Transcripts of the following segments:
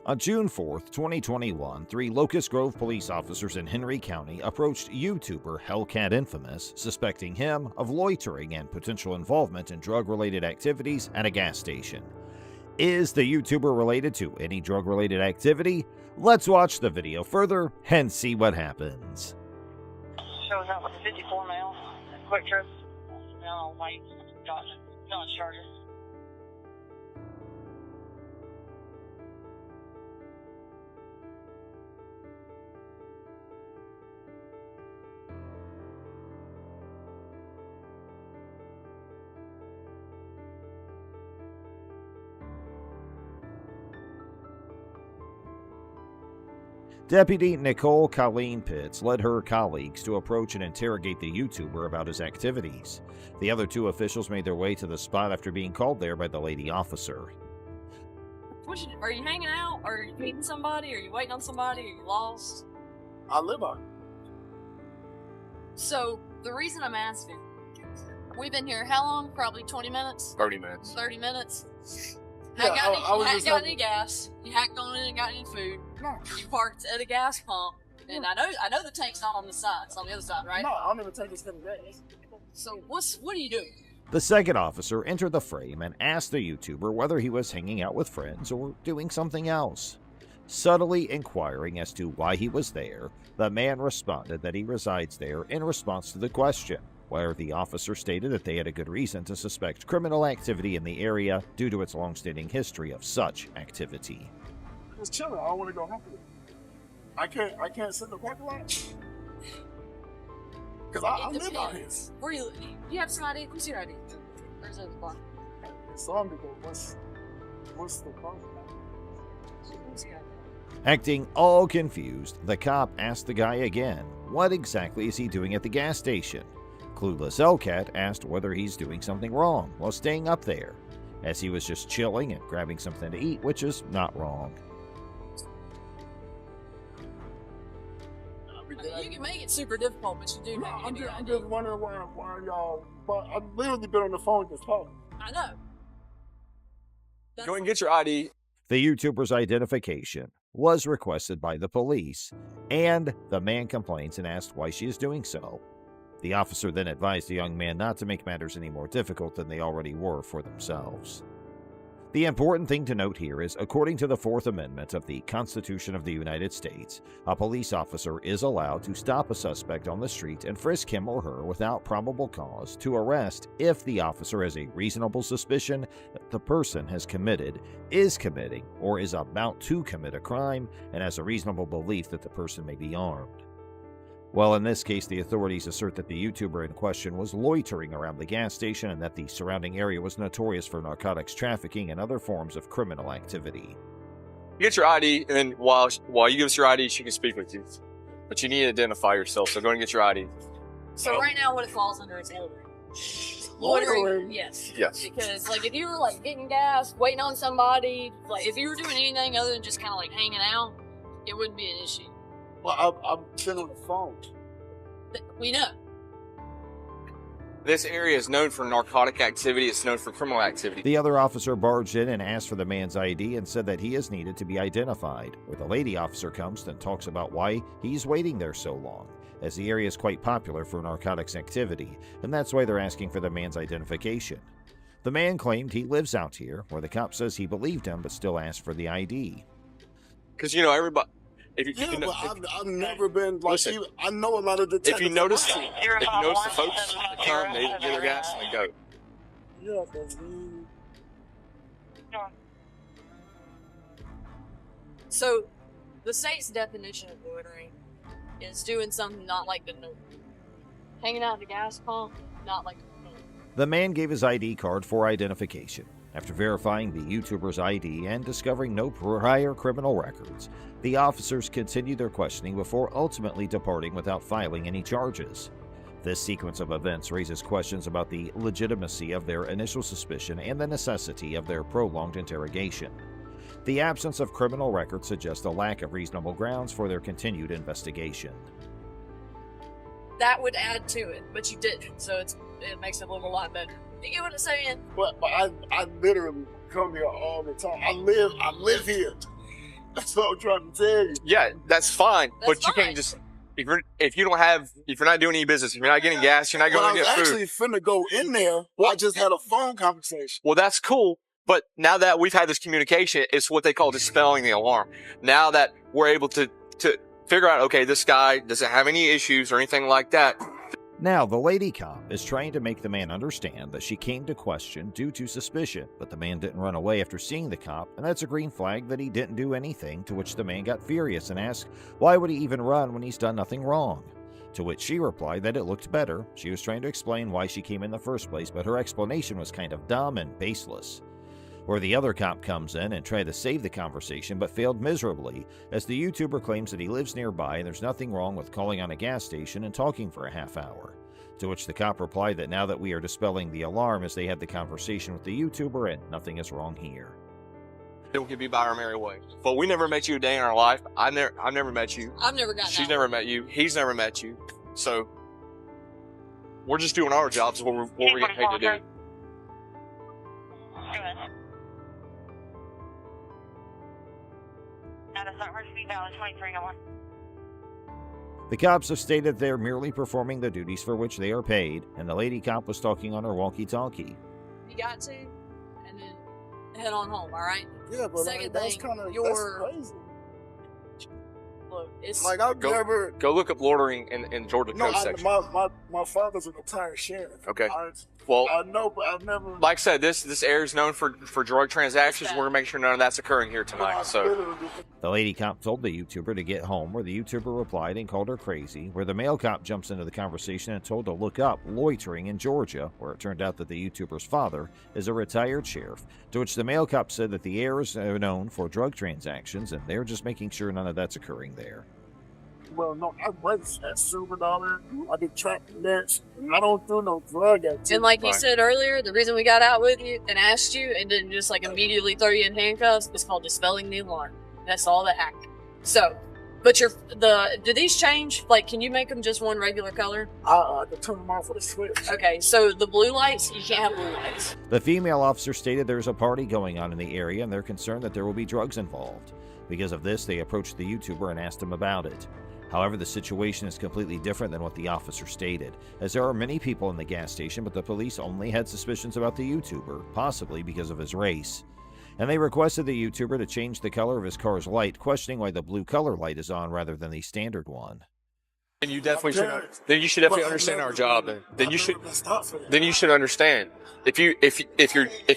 On June 4th, 2021, 3 Locust Grove police officers in Henry County approached YouTuber Hellcat Infamous, suspecting him of loitering and potential involvement in drug-related activities at a gas station. Is the YouTuber related to any drug-related activity? Let's watch the video further and see what happens. Shows up with a 54 mil, quick trip, white, got started. Deputy Nicole Colleen Pitts led her colleagues to approach and interrogate the YouTuber about his activities. The other 2 officials made their way to the spot after being called there by the lady officer. Are you hanging out? Are you meeting somebody? Are you waiting on somebody? Are you lost? I live on. So, the reason I'm asking, we've been here how long? Probably 20 minutes? 30 minutes. 30 minutes? Yeah, you hadn't got any gas. You hadn't gone in and got any food. No. You parked at a gas pump. And I know the tank's not on the side. It's on the other side, right? No, I don't even take this kind of gas. So what are you doing? The second officer entered the frame and asked the YouTuber whether he was hanging out with friends or doing something else. Subtly inquiring as to why he was there, the man responded that he resides there in response to the question, where the officer stated that they had a good reason to suspect criminal activity in the area due to its long-standing history of such activity. It's chilling. I don't want to go home. I can't sit in the parking lot. Because I live out here. Where you you have some ID? Who's your ID? Where's the bar? Some people, what's the problem? Acting all confused, the cop asked the guy again, what exactly is he doing at the gas station? Clueless Hellcat asked whether he's doing something wrong while staying up there, as he was just chilling and grabbing something to eat, which is not wrong. You can make it super difficult, but you do. No, I'm just wondering why y'all. But I've literally been on the phone just talking. I know. Go and get your ID. The YouTuber's identification was requested by the police, and the man complains and asked why she is doing so. The officer then advised the young man not to make matters any more difficult than they already were for themselves. The important thing to note here is, according to the 4th Amendment of the Constitution of the United States, a police officer is allowed to stop a suspect on the street and frisk him or her without probable cause to arrest if the officer has a reasonable suspicion that the person has committed, is committing, or is about to commit a crime, and has a reasonable belief that the person may be armed. Well, in this case, the authorities assert that the YouTuber in question was loitering around the gas station and that the surrounding area was notorious for narcotics trafficking and other forms of criminal activity. Get your ID, and then while you give us your ID, she can speak with you. But you need to identify yourself, so go and get your ID. So right now, what it falls under is loitering. Loitering, yes. Yes. Because if you were getting gas, waiting on somebody, if you were doing anything other than just kind of hanging out, it wouldn't be an issue. Well, I've been on the phone. We know. This area is known for narcotic activity. It's known for criminal activity. The other officer barged in and asked for the man's ID and said that he is needed to be identified, where the lady officer comes and talks about why he's waiting there so long, as the area is quite popular for narcotics activity, and that's why they're asking for the man's identification. The man claimed he lives out here, where the cop says he believed him but still asked for the ID. Because, everybody... I've never been listen, I know a lot of detectives. If you notice the folks that come, they get their gas and they go. Yeah, because So, the state's definition of loitering is doing something not like the norm. Hanging out at the gas pump, not like the norm. The man gave his ID card for identification. After verifying the YouTuber's ID and discovering no prior criminal records, the officers continued their questioning before ultimately departing without filing any charges. This sequence of events raises questions about the legitimacy of their initial suspicion and the necessity of their prolonged interrogation. The absence of criminal records suggests a lack of reasonable grounds for their continued investigation. That would add to it, but you didn't, so it makes it a lot better. You get what I'm saying? But I literally come here all the time. I live here. That's what I'm trying to tell you. Yeah, that's fine. That's but you fine. can't just if you're not doing any business, if you're not getting gas, you're not But I going to was get actually food. finna go in there. I just had a phone conversation. Well, that's cool. But now that we've had this communication, it's what they call dispelling the alarm. Now that we're able to figure out, okay, this guy doesn't have any issues or anything like that. Now, the lady cop is trying to make the man understand that she came to question due to suspicion, but the man didn't run away after seeing the cop, and that's a green flag that he didn't do anything, to which the man got furious and asked, why would he even run when he's done nothing wrong? To which she replied that it looked better. She was trying to explain why she came in the first place, but her explanation was kind of dumb and baseless. Where the other cop comes in and tried to save the conversation but failed miserably, as the YouTuber claims that he lives nearby and there's nothing wrong with calling on a gas station and talking for a half hour. To which the cop replied that now that we are dispelling the alarm as they had the conversation with the YouTuber and nothing is wrong here. Then we could be by our merry way. But we never met you a day in our life. I've never met you. I've never gotten She's out. never met you. He's never met you. So we're just doing our jobs. What we're getting paid to do. The cops have stated they're merely performing the duties for which they are paid, and the lady cop was talking on her walkie-talkie. You got to, and then head on home, alright? Yeah, but Second that's thing, kind of you're- crazy. Look, it's Like I've never. Go look up loitering in Georgia No, code section. my father's a retired sheriff. Okay. I Well, know, but I've never. like I said, this area is known for drug transactions. We're gonna make sure none of that's occurring here tonight. So The lady cop told the YouTuber to get home, where the YouTuber replied and called her crazy, where the male cop jumps into the conversation and told to look up loitering in Georgia, where it turned out that the YouTuber's father is a retired sheriff, to which the male cop said that the area is known for drug transactions, and they're just making sure none of that's occurring there. Well, no, I was at Silver Dollar. I did trap nets. I don't do no drug activity. And like you Right. said earlier, the reason we got out with you and asked you and didn't just like immediately throw you in handcuffs is called dispelling the alarm. That's all that happened. So, but do these change? Like, can you make them just one regular color? I could turn them off with a switch. Okay, so the blue lights, you can't have blue lights. The female officer stated there's a party going on in the area and they're concerned that there will be drugs involved. Because of this, they approached the YouTuber and asked him about it. However, the situation is completely different than what the officer stated, as there are many people in the gas station, but the police only had suspicions about the YouTuber, possibly because of his race. And they requested the YouTuber to change the color of his car's light, questioning why the blue color light is on rather than the standard one. then you definitely should. Then you should definitely understand our job. Then you should understand. If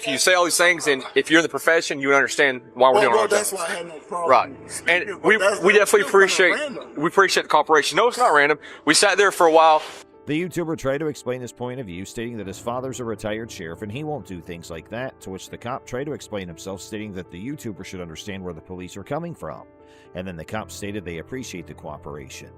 you say all these things, and if you're in the profession, you would understand why we're doing our that's job. why I had no problem. Right. And But we that's definitely still kinda appreciate random. the cooperation. No, it's not random. We sat there for a while. The YouTuber tried to explain his point of view, stating that his father's a retired sheriff and he won't do things like that, to which the cop tried to explain himself, stating that the YouTuber should understand where the police are coming from. And then the cop stated they appreciate the cooperation.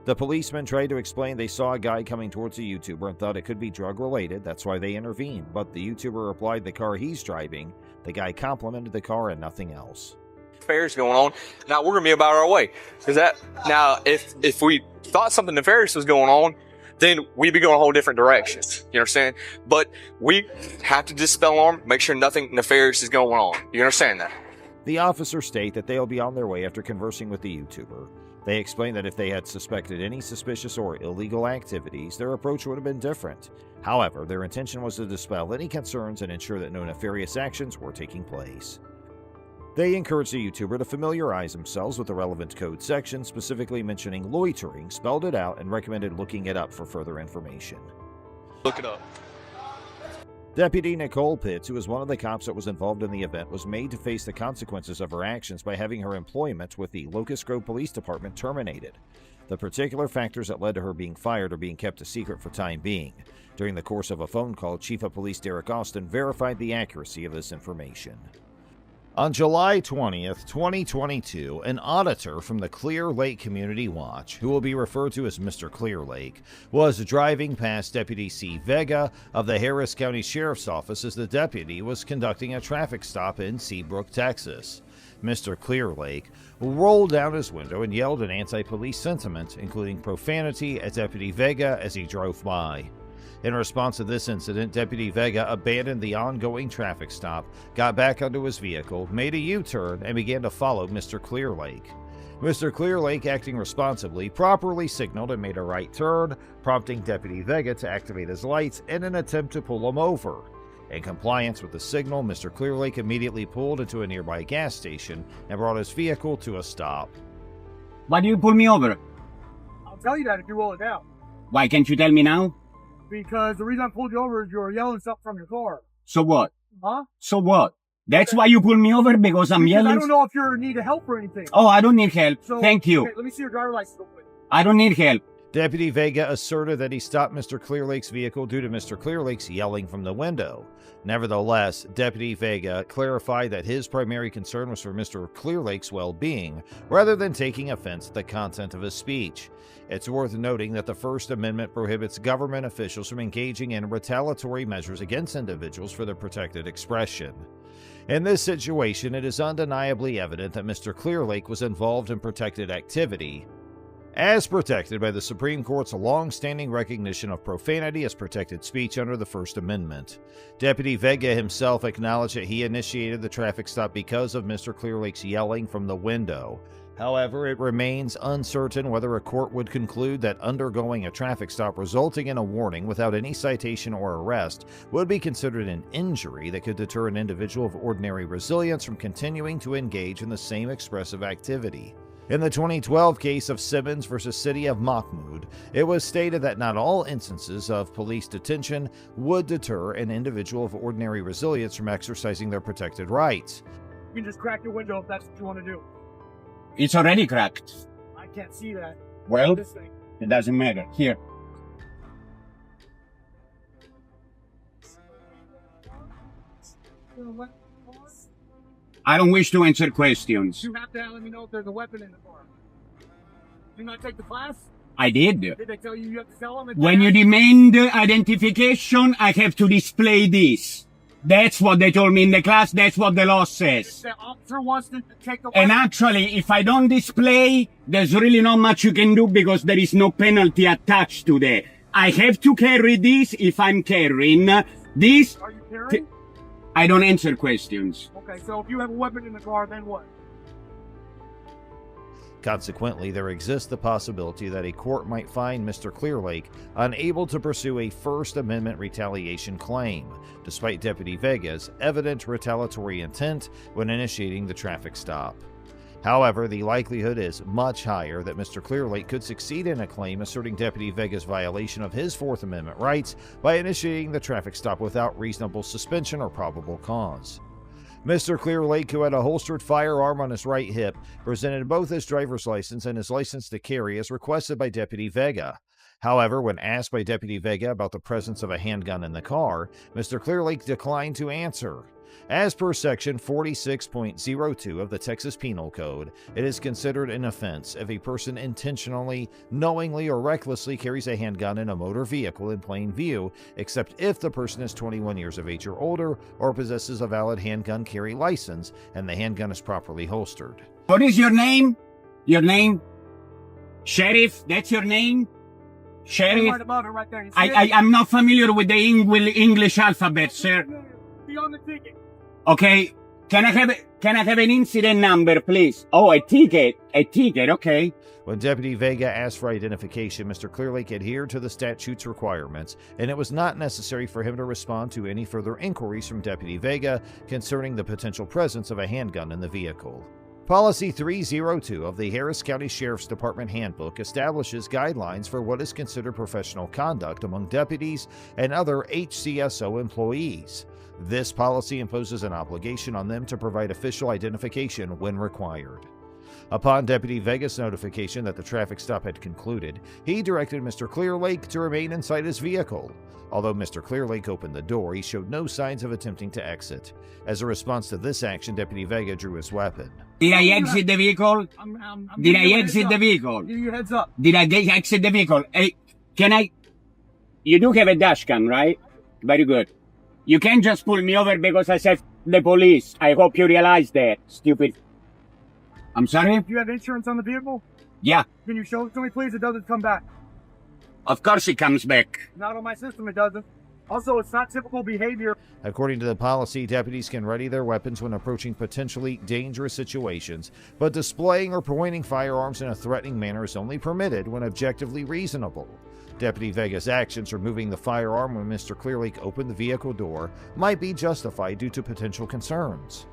The policeman tried to explain they saw a guy coming towards the YouTuber and thought it could be drug-related, that's why they intervened, but the YouTuber replied the car he's driving, the guy complimented the car and nothing else. Affairs going on. Now we're gonna be about our way. If we thought something nefarious was going on, then we'd be going a whole different direction. You understand? But we have to dispel alarm, make sure nothing nefarious is going on. You understand that? The officers state that they'll be on their way after conversing with the YouTuber. They explained that if they had suspected any suspicious or illegal activities, their approach would have been different. However, their intention was to dispel any concerns and ensure that no nefarious actions were taking place. They encouraged the YouTuber to familiarize themselves with the relevant code section, specifically mentioning loitering, spelled it out, and recommended looking it up for further information. Look it up. Deputy Nicole Pitts, who was one of the cops that was involved in the event, was made to face the consequences of her actions by having her employment with the Locust Grove Police Department terminated. The particular factors that led to her being fired are being kept a secret for time being. During the course of a phone call, Chief of Police Derek Austin verified the accuracy of this information. On July 20th, 2022, an auditor from the Clear Lake Community Watch, who will be referred to as Mr. Clear Lake, was driving past Deputy C. Vega of the Harris County Sheriff's Office as the deputy was conducting a traffic stop in Seabrook, Texas. Mr. Clear Lake rolled down his window and yelled an anti-police sentiment, including profanity at Deputy Vega as he drove by. In response to this incident, Deputy Vega abandoned the ongoing traffic stop, got back onto his vehicle, made a U-turn, and began to follow Mr. Clearlake. Mr. Clearlake, acting responsibly, properly signaled and made a right turn, prompting Deputy Vega to activate his lights in an attempt to pull him over. In compliance with the signal, Mr. Clearlake immediately pulled into a nearby gas station and brought his vehicle to a stop. Why do you pull me over? I'll tell you that if you roll it down. Why can't you tell me now? Because the reason I pulled you over is you were yelling stuff from your car. So what? Huh? So what? That's why you pull me over, because I'm Because yelling? I don't know if you're in need of help or anything. Oh, I don't need help. So, Thank you. Okay, let me see your driver's license real quick. I don't need help. Deputy Vega asserted that he stopped Mr. Clearlake's vehicle due to Mr. Clearlake's yelling from the window. Nevertheless, Deputy Vega clarified that his primary concern was for Mr. Clearlake's well-being, rather than taking offense at the content of his speech. It's worth noting that the First Amendment prohibits government officials from engaging in retaliatory measures against individuals for their protected expression. In this situation, it is undeniably evident that Mr. Clearlake was involved in protected activity, as protected by the Supreme Court's long-standing recognition of profanity as protected speech under the First Amendment. Deputy Vega himself acknowledged that he initiated the traffic stop because of Mr. Clearlake's yelling from the window. However, it remains uncertain whether a court would conclude that undergoing a traffic stop resulting in a warning without any citation or arrest would be considered an injury that could deter an individual of ordinary resilience from continuing to engage in the same expressive activity. In the 2012 case of Simmons v. City of Mahmoud, it was stated that not all instances of police detention would deter an individual of ordinary resilience from exercising their protected rights. You can just crack your window if that's what you want to do. It's already cracked. I can't see that. Well, This thing. it doesn't matter. Here. I don't wish to answer questions. You have to let me know if there's a weapon in the car. Do you not take the class? I did. Did they tell you have to tell them? When you demand identification, I have to display this. That's what they told me in the class. That's what the law says. The officer wants to take the And weapon. actually, if I don't display, there's really not much you can do because there is no penalty attached to that. I have to carry this if I'm carrying this. Are you carrying? I don't answer questions. Okay, so if you have a weapon in the car, then what? Consequently, there exists the possibility that a court might find Mr. Clearlake unable to pursue a First Amendment retaliation claim, despite Deputy Vega's evident retaliatory intent when initiating the traffic stop. However, the likelihood is much higher that Mr. Clearlake could succeed in a claim asserting Deputy Vega's violation of his Fourth Amendment rights by initiating the traffic stop without reasonable suspicion or probable cause. Mr. Clearlake, who had a holstered firearm on his right hip, presented both his driver's license and his license to carry as requested by Deputy Vega. However, when asked by Deputy Vega about the presence of a handgun in the car, Mr. Clearlake declined to answer. As per Section 46.02 of the Texas Penal Code, it is considered an offense if a person intentionally, knowingly, or recklessly carries a handgun in a motor vehicle in plain view, except if the person is 21 years of age or older or possesses a valid handgun carry license and the handgun is properly holstered. What is your name? Your name? Sheriff, that's your name? Sheriff? Right above it, right there. You see it? I'm not familiar with the English alphabet, sir. Be on the ticket. Okay, can I have an incident number, please? Oh, a ticket, okay. When Deputy Vega asked for identification, Mr. Clearlake adhered to the statute's requirements, and it was not necessary for him to respond to any further inquiries from Deputy Vega concerning the potential presence of a handgun in the vehicle. Policy 302 of the Harris County Sheriff's Department Handbook establishes guidelines for what is considered professional conduct among deputies and other HCSO employees. This policy imposes an obligation on them to provide official identification when required. Upon Deputy Vega's notification that the traffic stop had concluded, he directed Mr. Clearlake to remain inside his vehicle. Although Mr. Clearlake opened the door, he showed no signs of attempting to exit. As a response to this action, Deputy Vega drew his weapon. Did I exit the vehicle? I'm Did giving you I a exit heads the up. vehicle? Give you a heads up. Did I exit the vehicle? Hey, can I? You do have a dash cam, right? Very good. You can't just pull me over because I said the police. I hope you realize that, stupid. I'm sorry? Do you have insurance on the vehicle? Yeah. Can you show it to me, please? It doesn't come back. Of course it comes back. Not on my system, it doesn't. Also, it's not typical behavior. According to the policy, deputies can ready their weapons when approaching potentially dangerous situations, but displaying or pointing firearms in a threatening manner is only permitted when objectively reasonable. Deputy Vega's actions removing the firearm when Mr. Clearlake opened the vehicle door might be justified due to potential concerns.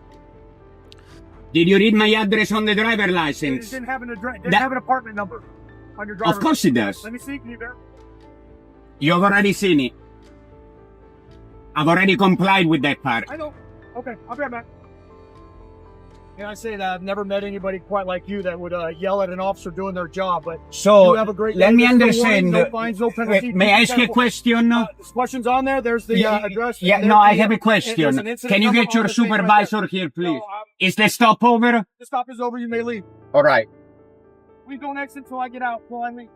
Did you read my address on the driver It license? didn't have an address. Didn't have an apartment number on your driver's Of course it does. Let me see. Can you verify? You've already seen it. I've already complied with that part. I know. Okay, I'll be right back. Yeah, I say that I've never met anybody quite like you that would yell at an officer doing their job, but So, you have a great let day. me There's no understand. warnings, no fines, no penalties. May I ask you a question? This question's on there. There's the address. Yeah, There's no, I the- have a there's question. an incident Can you number get your on the thing right supervisor there. here, please? No, Is the stop over? the stop is over. You may leave. All right. We don't exit until I get out. Well, I leave.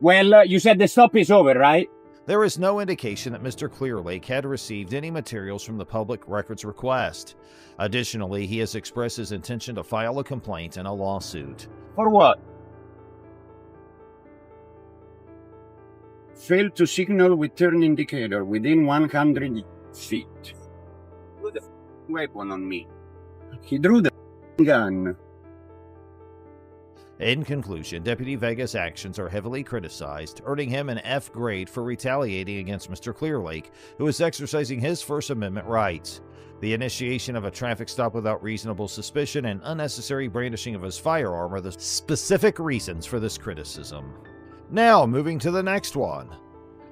Well, you said the stop is over, right? There is no indication that Mr. Clearlake had received any materials from the public records request. Additionally, he has expressed his intention to file a complaint and a lawsuit. For what? Failed to signal with turn indicator within 100 feet. Drew the weapon on me. He drew the gun. In conclusion, Deputy Vega's actions are heavily criticized, earning him an F grade for retaliating against Mr. Clearlake, who is exercising his First Amendment rights. The initiation of a traffic stop without reasonable suspicion and unnecessary brandishing of his firearm are the specific reasons for this criticism. Now, moving to the next one.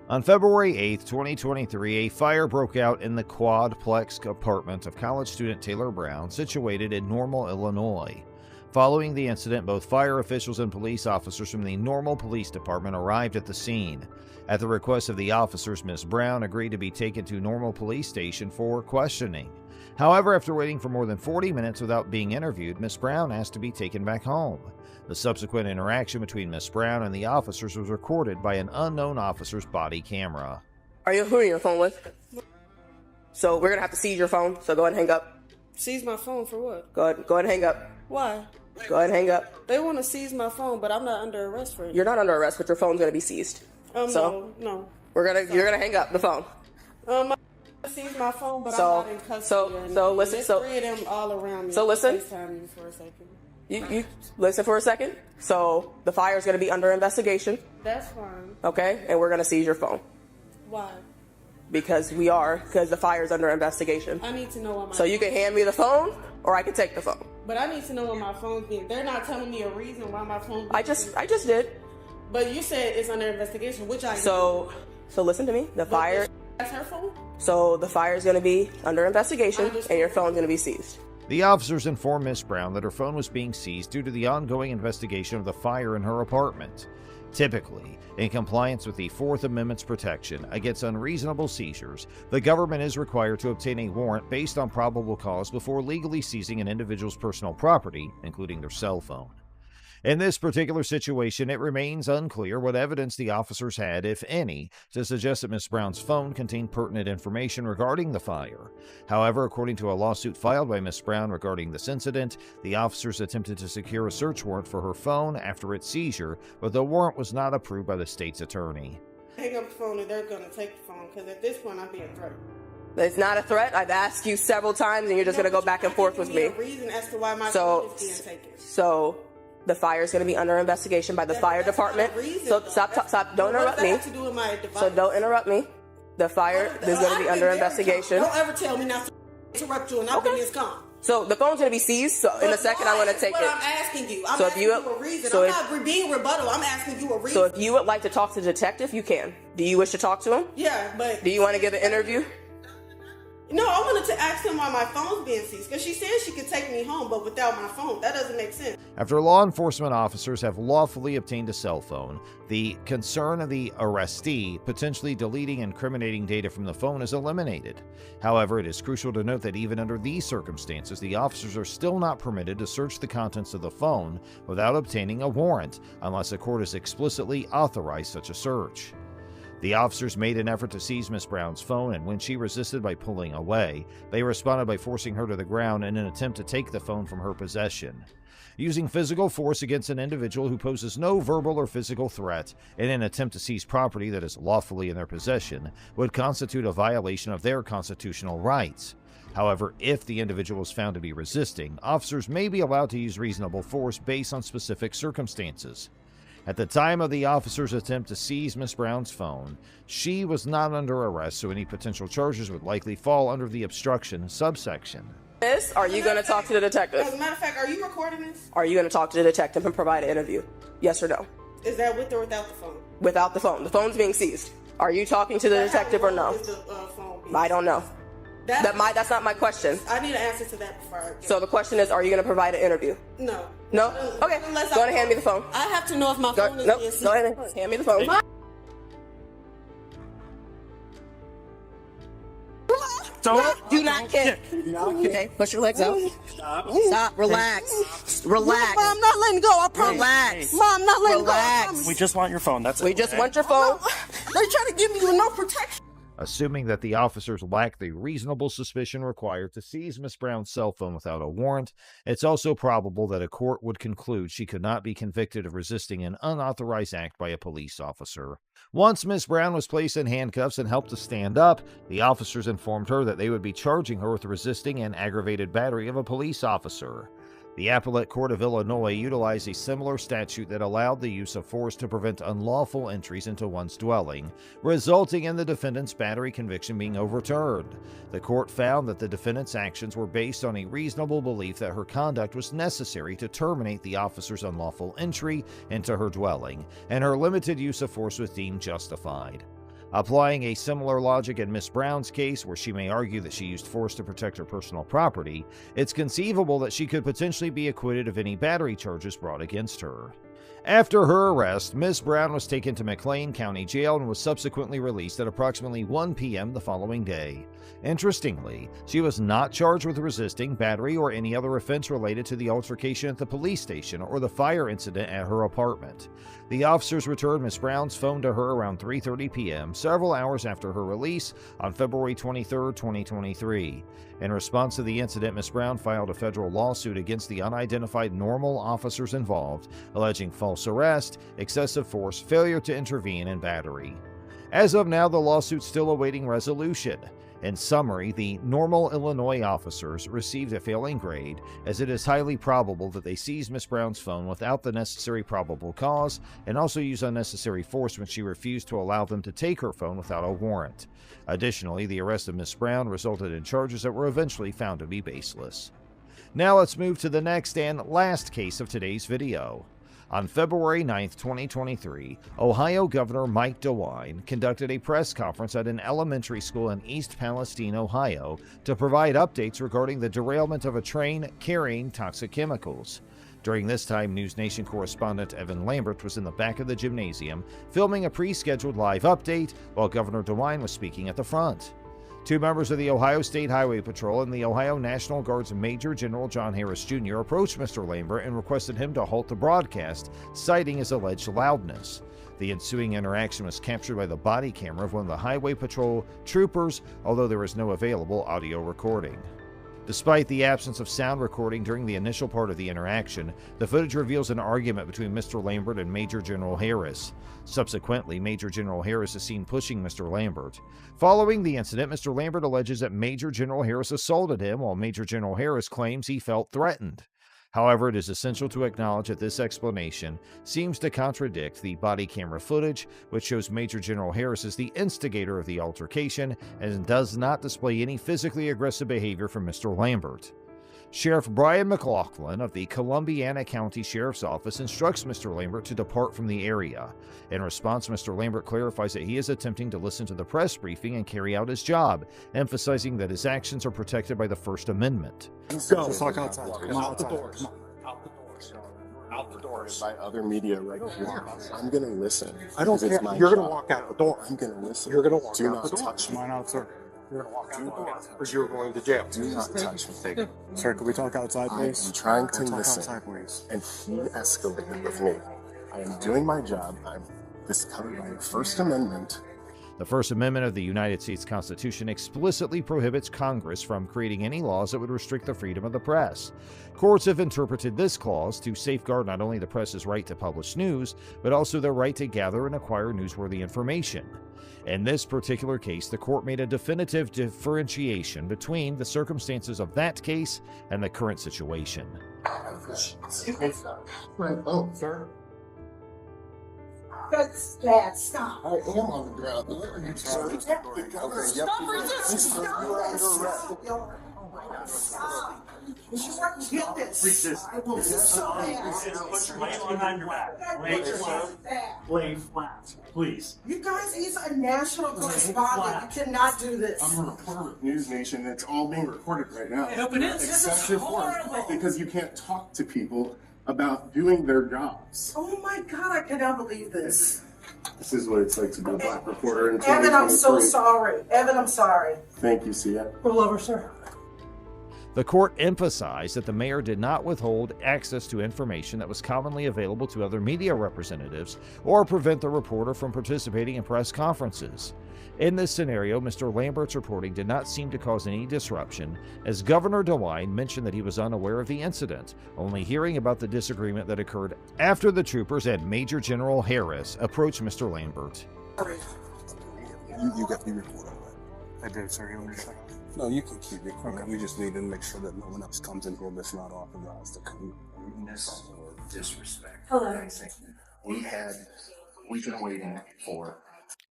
On February 8, 2023, a fire broke out in the quadplex apartment of college student Taylor Brown, situated in Normal, Illinois. Following the incident, both fire officials and police officers from the Normal Police Department arrived at the scene. At the request of the officers, Ms. Brown agreed to be taken to Normal Police Station for questioning. However, after waiting for more than 40 minutes without being interviewed, Ms. Brown asked to be taken back home. The subsequent interaction between Ms. Brown and the officers was recorded by an unknown officer's body camera. Who are you on your phone with? So we're gonna have to seize your phone, so go ahead and hang up. Seize my phone for what? Go ahead and hang up. Why? Go ahead and hang up. They want to seize my phone, but I'm not under arrest for it. You're not under arrest, but your phone's gonna be seized. So no. you're gonna hang up the phone. I seize my phone, but So- I'm not in custody. so listen, There's so- three of them all around me. so listen. FaceTime you for a second. You listen for a second. So the fire's gonna be under investigation, That's fine. okay? And we're gonna seize your phone Why? because the fire's under investigation. I need to know what my. So you can hand me the phone, or I can take the phone. But I need to know what my phone's being. They're not telling me a reason why my phone. I just did. But you said it's under investigation, which I. So listen to me. The fire. That's her phone. So the fire is going to be under investigation, and your phone's going to be seized. The officers informed Ms. Brown that her phone was being seized due to the ongoing investigation of the fire in her apartment. Typically, in compliance with the Fourth Amendment's protection against unreasonable seizures, the government is required to obtain a warrant based on probable cause before legally seizing an individual's personal property, including their cell phone. In this particular situation, it remains unclear what evidence the officers had, if any, to suggest that Ms. Brown's phone contained pertinent information regarding the fire. However, according to a lawsuit filed by Ms. Brown regarding this incident, the officers attempted to secure a search warrant for her phone after its seizure, but the warrant was not approved by the state's attorney. Hang up the phone and they're gonna take the phone because at this point I'm being threatened. It's not a threat. I've asked you several times, and you're just going to go back and forth with me. A reason as to why my So, phone is being taken. so the fire is going to be under investigation by the fire That's not a department. reason, So though. stop. Don't What does interrupt that me. have to do with my device? So don't interrupt me. The fire is going to be under investigation. Don't ever tell me not to interrupt you and I've been this calm. So the phone's going to be seized. So in a second, I'm going to take That's it. what I'm asking you. I'm So if asking you- you a reason. so I'm if- not being rebuttal. I'm asking you a reason. So if you would like to talk to the detective, you can. Do you wish to talk to him? Yeah, but... Do you want to give an interview? No, I wanted to ask him why my phone's being seized. Because she said she could take me home, but without my phone. That doesn't make sense. After law enforcement officers have lawfully obtained a cell phone, the concern of the arrestee potentially deleting incriminating data from the phone is eliminated. However, it is crucial to note that even under these circumstances, the officers are still not permitted to search the contents of the phone without obtaining a warrant, unless a court has explicitly authorized such a search. The officers made an effort to seize Miss Brown's phone, and when she resisted by pulling away, they responded by forcing her to the ground in an attempt to take the phone from her possession. Using physical force against an individual who poses no verbal or physical threat in an attempt to seize property that is lawfully in their possession would constitute a violation of their constitutional rights. However, if the individual is found to be resisting, officers may be allowed to use reasonable force based on specific circumstances. At the time of the officer's attempt to seize Miss Brown's phone, she was not under arrest, so any potential charges would likely fall under the obstruction subsection. Miss, are you going to talk to the detective? As a matter of fact, are you recording this? Are you going to talk to the detective and provide an interview? Yes or no? Is that with or without the phone? Without the phone. The phone's being seized. Are you talking to the detective or no? Is the phone being I don't know. That's not my question. I need an answer to that before I So the question is, are you going to provide an interview? No. No? Okay. Go ahead and hand me the phone. I have to know if my phone is Nope. being seized. Go ahead and hand me the phone. Do not kick. Okay, push your legs out. Stop. Relax. Relax. Mom, I'm not letting go. I promise. Relax. Mom, I'm not letting Relax. go. We just want your phone. That's it. We just want your phone. They're trying to give me no protection. Assuming that the officers lacked the reasonable suspicion required to seize Miss Brown's cell phone without a warrant, it's also probable that a court would conclude she could not be convicted of resisting an unauthorized act by a police officer. Once Miss Brown was placed in handcuffs and helped to stand up, the officers informed her that they would be charging her with resisting and aggravated battery of a police officer. The Appellate Court of Illinois utilized a similar statute that allowed the use of force to prevent unlawful entries into one's dwelling, resulting in the defendant's battery conviction being overturned. The court found that the defendant's actions were based on a reasonable belief that her conduct was necessary to terminate the officer's unlawful entry into her dwelling, and her limited use of force was deemed justified. Applying a similar logic in Miss Brown's case, where she may argue that she used force to protect her personal property, it's conceivable that she could potentially be acquitted of any battery charges brought against her. After her arrest, Miss Brown was taken to McLean County Jail and was subsequently released at approximately 1 p.m. the following day. Interestingly, she was not charged with resisting, battery, or any other offense related to the altercation at the police station or the fire incident at her apartment. The officers returned Miss Brown's phone to her around 3:30 p.m., several hours after her release on February 23, 2023. In response to the incident, Miss Brown filed a federal lawsuit against the unidentified normal officers involved, alleging false arrest, excessive force, failure to intervene, and battery. As of now, the lawsuit's still awaiting resolution. In summary, the normal Illinois officers received a failing grade, as it is highly probable that they seized Miss Brown's phone without the necessary probable cause and also used unnecessary force when she refused to allow them to take her phone without a warrant. Additionally, the arrest of Miss Brown resulted in charges that were eventually found to be baseless. Now let's move to the next and last case of today's video. On February 9, 2023, Ohio Governor Mike DeWine conducted a press conference at an elementary school in East Palestine, Ohio, to provide updates regarding the derailment of a train carrying toxic chemicals. During this time, News Nation correspondent Evan Lambert was in the back of the gymnasium, filming a pre-scheduled live update while Governor DeWine was speaking at the front. Two members of the Ohio State Highway Patrol and the Ohio National Guard's Major General John Harris Jr. approached Mr. Lambert and requested him to halt the broadcast, citing his alleged loudness. The ensuing interaction was captured by the body camera of one of the Highway Patrol troopers, although there is no available audio recording. Despite the absence of sound recording during the initial part of the interaction, the footage reveals an argument between Mr. Lambert and Major General Harris. Subsequently, Major General Harris is seen pushing Mr. Lambert. Following the incident, Mr. Lambert alleges that Major General Harris assaulted him, while Major General Harris claims he felt threatened. However, it is essential to acknowledge that this explanation seems to contradict the body camera footage, which shows Major General Harris as the instigator of the altercation and does not display any physically aggressive behavior from Mr. Lambert. Sheriff Brian McLaughlin of the Columbiana County Sheriff's Office instructs Mr. Lambert to depart from the area. In response, Mr. Lambert clarifies that he is attempting to listen to the press briefing and carry out his job, emphasizing that his actions are protected by the First Amendment. Go. Just talk outside. Come out the door. Come on. Out the door. Out the door. By other media right here. I'm gonna listen. I don't care. You're gonna walk out the door. I'm gonna listen. You're gonna walk Do out not the door. touch me. Come on out, sir. You're gonna walk out the door, or you're going to jail. Do not touch me. Sir, can we talk outside, I please? am trying to Can we talk listen. outside, please? And he escalated with me. I am doing my job. This is covered by the First Amendment. The First Amendment of the United States Constitution explicitly prohibits Congress from creating any laws that would restrict the freedom of the press. Courts have interpreted this clause to safeguard not only the press's right to publish news, but also their right to gather and acquire newsworthy information. In this particular case, the court made a definitive differentiation between the circumstances of that case and the current situation. Right. Oh, sir. That's bad. Stop. I am on the ground. Okay, Stop resisting. Stop. Stop. You get this. Resist. This is so bad. Lay on your back. Lay flat, please. You guys, he's a national correspondent. You cannot do this. I'm a reporter with News Nation. It's all being recorded right now. I hope it is. This is Excessive work, horrible. because you can't talk to people about doing their jobs. Oh my God, I cannot believe this. This is what it's like to be a black reporter in Evan, I'm so 2023. sorry. Evan, I'm sorry. Thank you, Sia. Pull over, sir. The court emphasized that the mayor did not withhold access to information that was commonly available to other media representatives or prevent the reporter from participating in press conferences. In this scenario, Mr. Lambert's reporting did not seem to cause any disruption, as Governor DeWine mentioned that he was unaware of the incident, only hearing about the disagreement that occurred after the troopers and Major General Harris approached Mr. Lambert. You got the report on that. I did, sir. You understand? No, you can keep recording. Okay. We just need to make sure that no one else comes in here that's not authorized to come. Or disrespect. Hello. We've been waiting for.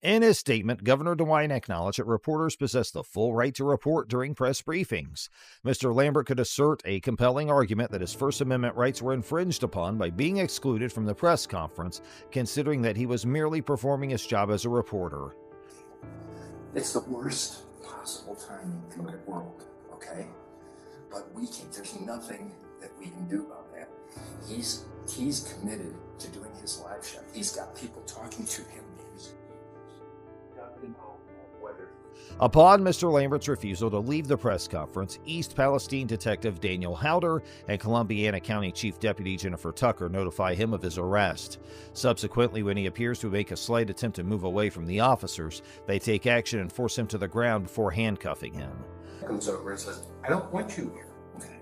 In his statement, Governor DeWine acknowledged that reporters possess the full right to report during press briefings. Mr. Lambert could assert a compelling argument that his First Amendment rights were infringed upon by being excluded from the press conference, considering that he was merely performing his job as a reporter. It's the worst possible time in the world, okay? But there's nothing that we can do about that. He's committed to doing his live show. He's got people talking to him. Upon Mr. Lambert's refusal to leave the press conference, East Palestine Detective Daniel Howder and Columbiana County Chief Deputy Jennifer Tucker notify him of his arrest. Subsequently, when he appears to make a slight attempt to move away from the officers, they take action and force him to the ground before handcuffing him. Comes over and says, I don't want you here. okay.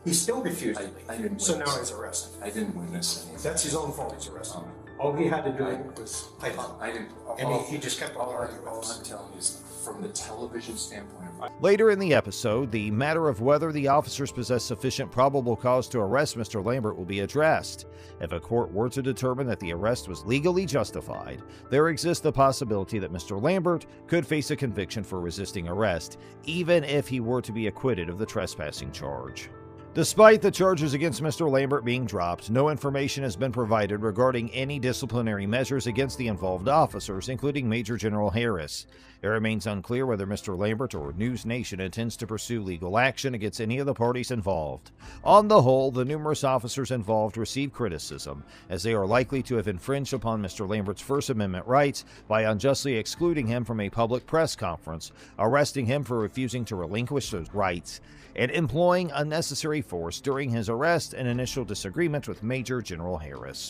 He still refused. I didn't So witness now it. he's arrested. I didn't witness anything. That's his own fault. He's arrested. All he had to do was type up. I didn't. And he just kept on all arguing. I'm telling you is from the television standpoint. Later in the episode, the matter of whether the officers possess sufficient probable cause to arrest Mr. Lambert will be addressed. If a court were to determine that the arrest was legally justified, there exists the possibility that Mr. Lambert could face a conviction for resisting arrest, even if he were to be acquitted of the trespassing charge. Despite the charges against Mr. Lambert being dropped, no information has been provided regarding any disciplinary measures against the involved officers, including Major General Harris. It remains unclear whether Mr. Lambert or News Nation intends to pursue legal action against any of the parties involved. On the whole, the numerous officers involved receive criticism, as they are likely to have infringed upon Mr. Lambert's First Amendment rights by unjustly excluding him from a public press conference, arresting him for refusing to relinquish those rights, and employing unnecessary force during his arrest and initial disagreement with Major General Harris.